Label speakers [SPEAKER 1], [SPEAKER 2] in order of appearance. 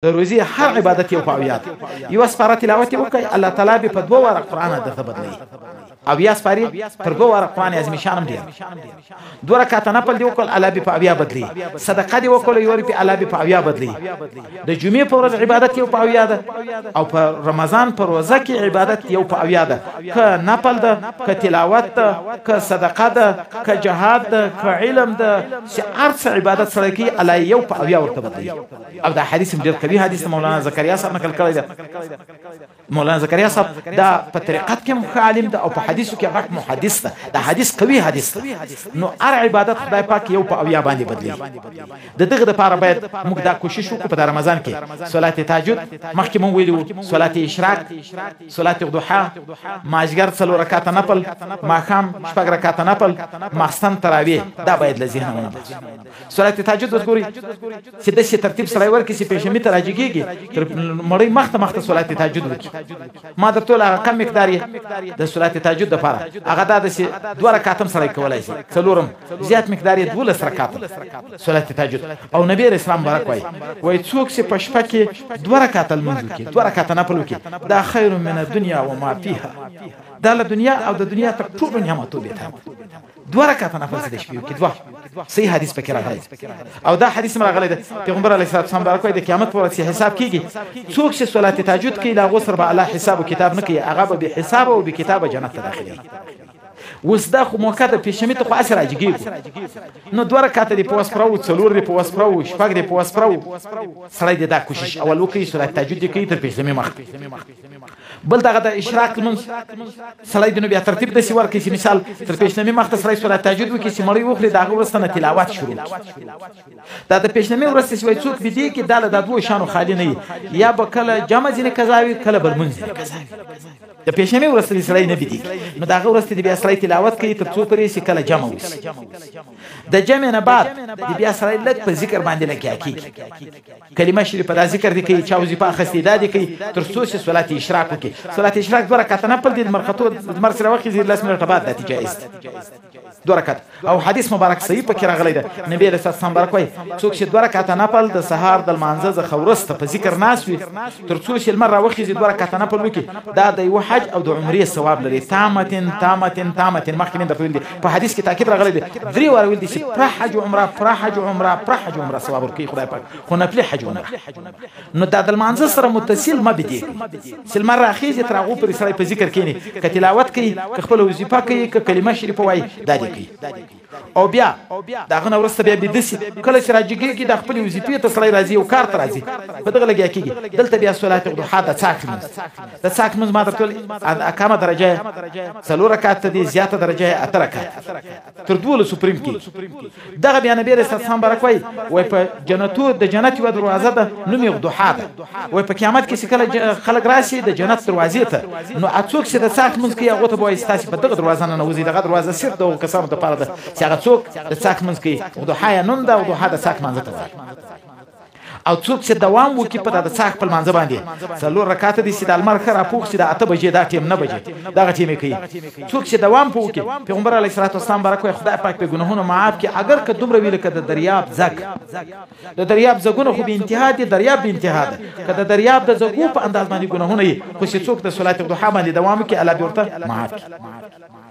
[SPEAKER 1] د روزي هر عبادت یو پاویات یو سپاره تلاوت وکي الله تعالی به په دوه ورق قران درته بدلی او یا سپاری پر دوه ورق قران اعظم شانم دی دوه رکعات نفل دی وکول الله به پاویا بدلی صدقه دی وکول یو په الله به پاویا بدلی د جمعې په ورځ عبادت یو پاویا ده او په رمضان پر روزه کې عبادت یو پاویا ده ک نفل ده ک تلاوت ده ک صدقه ده ک جهاد ده ک علم ده چې ارث عبادت سره کې الله یو پاویا ورته بدلی او دا حدیث ډیر کبیر حدیث مولانا زکریا صاحب نقل کړی ده مولانا زکریا صاحب دا په طریقت کې عالم ده او په حدیثو کې غټ محدث ده دا حدیث قوي حدیث ده نو هر عبادت خدای پاک یو پاویا باندې بدلی د دغه لپاره باید موږ دا کوشش وکړو په رمضان کې صلات تهجد مخکې مونږ ویلو صلات اشراق صلات الضحى ماجګر څلور رکعات نفل ماښام شپږ رکعات نفل ماخستن تراویح دا باید له ذهنه ونه باسو صلات تهجد وګورئ چې د شي ترتیب سره ورکې چې پېښمې ته راجګيږي تر مړی مخته صلات تهجد وکړي ما درته لا کم مقدار د صلات تهجد لپاره هغه دا د دوه رکعات سره کولای شي څلورم زیات مقدار 12 رکعات صلات تهجد او نبی اسلام بارک وای څوک چې پښپا کې دوه رکعات المنځ کې دوه رکعات نفل وکړي دا خیر من الدنيا وما فيها دا له دنیا او د دنیا تر ټولو نعمتو به ته دوه رکعات نفل د شپې کې دوه صحیح حدیث پکې راغلی او دا حدیث راغلی د پیغمبر علیه السلام بارک وای د قیامت پر ورځ حساب کیږي څوک چې صلات تهجد کوي لا غسر به الله حساب او کتاب نه کوي هغه به حساب او به کتاب جنت ته داخلي وس دا خو موقع د پېښمې ته خو اثر راځي نو دوه رکعات دی پوس پرو څلور دی پوس پرو شپږ دی پوس پرو سړی د دا کوشش اول وکړي صلات تهجد کوي تر پېښمې مخ بل دغه د اشراق لمونځ سړی د نو بیا ترتیب د سی ورکړي چې مثال تر پېښمې مخ ته سړی صلات تهجد وکړي چې مړی وخوري دغه ورسته تلاوت شروع دا د پېښمې ورسته شوی څوک بدی کې داله د دوه شانو خالی نه یا به کله جمع ځینې قضاوي کله بل منځ د پېښمې ورسته سړی نه بدی نو دغه ورسته بیا سړی تلاوت کوي تر څو پرې چې کله جمع وشي د جمع نه بعد بیا سړی لږ په ذکر باندې لګیا کیږي کلمه شریفه دا ذکر دی کوي چا وظیفه اخستې دا دی کوي تر څو چې صلات اشراق وکړي صلات اشراق دوه رکعات نفل دي مرخصو مر سره وخت زیر لاس منټه بعد د جائز دوه رکعات او حدیث مبارک صحیح پکې راغلی ده نبی رسول الله مبارک وای څوک چې دوه رکعات نفل د سحر د مانځه ځخه ورسته په ذکر ناس وي تر څو چې لمر راوخی دوه رکعات نفل وکړي دا د یو حج او د عمرې ثواب لري تامتن مخکې من د ویل په حدیث کې تاکید راغلی دی درې واره ویل دي چې پر حج عمره ثواب ورکړي خدای پاک خو نه پلی حج عمره نو دا د مانځه سره متصل ما بدی چې لمر راخیږي تر هغه پر سره په ذکر کینی ک تلاوت کوي ک خپل وظیفه کوي ک کلمه شریفه وای دا دی او بیا داغه ورسته بیا بدسي کله چې راځيږي د خپل وظیفې ته سړی راځي او کار ته راځي په دغه لګیا کیږي دلته بیا صلات الضحى د څاک منځ ما درته اقامه درجه څلور رکعات دي زیاته درجه اته رکعات تر 12 سپریم کې دغه بیا نبی رسول الله بارک وای په جنتو د جنت یو دروازه ده نوم یې ضحى ده وای په قیامت کې کله خلک راشي د جنت دروازې ته نو اڅوک چې د څاک منځ کې هغه ته وای ستاسو په دغه دروازه نه نوځي دغه دروازه صرف د کسانو د پاره ده چې هغه څوک د څاک منځ کې ضحى نوم ده او ضحى د څاک منځ ته وای او څوک چې دوام وکړي په د څاک په منځ باندې څلور رکعات دي چې د المر خره پوښ چې د 8 بجې دا ټیم 9 بجې دغه ټیم کوي څوک چې دوام وکړي پیغمبر علیه السلام بارک وي خدای پاک په ګناهونو معاف کړي اگر که دومره ویل کده دریاب زګ د دریاب زګونه خو به انتها دي دریاب به انتها ده کده دریاب د زګو په انداز باندې ګناهونه خو چې څوک د صلات الضحى باندې دوام کوي الله به ورته معاف کړي